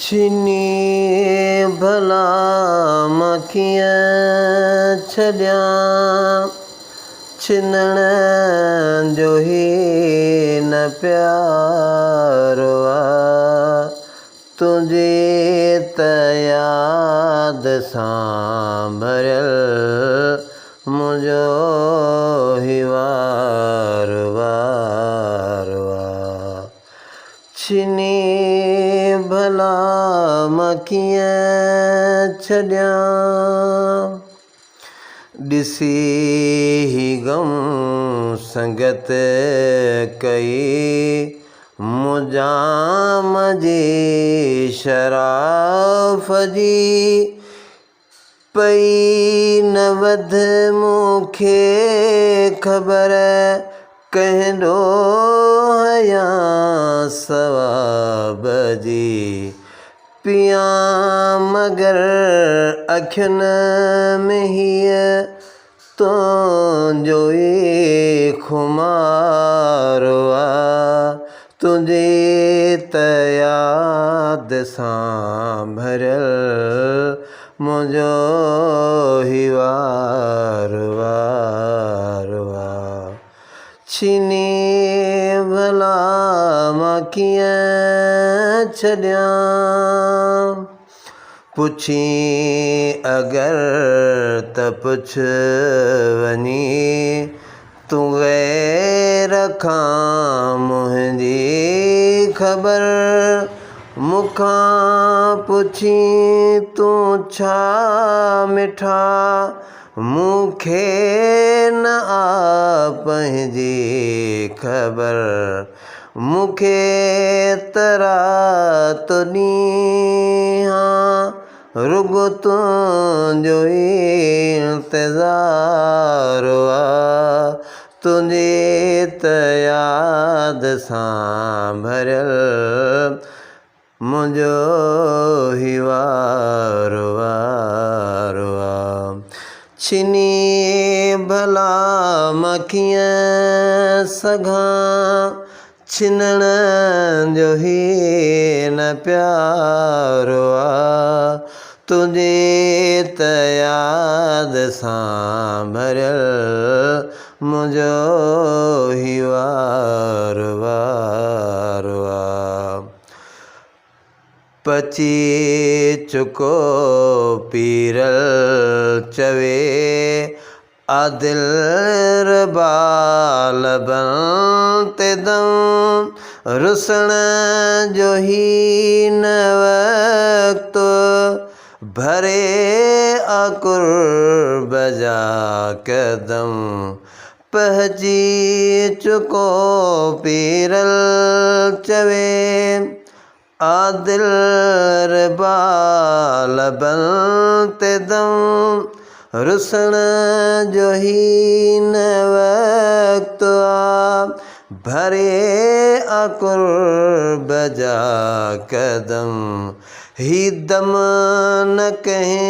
छिनी भला मां कीअं छॾियां, छिनण जो ही न प्यारो आहे। तुंहिंजी त याद सां भरियल मुंहिंजो ही वार आहे। छिनी भला मां कीअं छॾियां, ॾिसी ही गम संगत कई मुजाम जी शराफ़ जी। पई न वध मूंखे ख़बर कंहिंजो हया सवाब जी। पियां मगर अखियुनि में हीअ तुंहिंजो ई खुमारो आहे। तुंहिंजी त याद सां भरियल मुंहिंजो ही वार आहे। छिनी भला मां कीअं छॾियां, पुछी अगर त पुछ वञी तूं गैर खां मुंहिंजी ख़बर। मूंखां पुछी तूं छा मिठा, मूंखे न आ पंहिंजी ख़बर। मूंखे त राति ॾींहुं रुॻो तुंहिंजो ई इंतज़ारु आहे। तुंहिंजी त याद सां भरियल मुंहिंजो ही वार आहे। छिनी भला मां कीअं सघां, छिनण जो ही न प्यारो आहे। तुंहिंजी त याद सां भरियल मुंहिंजो ही वार आहे। पची चुको पीरल चवे आ दिल रबाल ते दम। रुसण जो ही न वक़्तु भरे आ कुर्ब जा कदम। पहुची चुको पीरल चवे आ दिल रबाल ते दम। रुसण जो ही न वक़्तु आ भरे आ कुर्ब जा कदम। ही दम न कहीं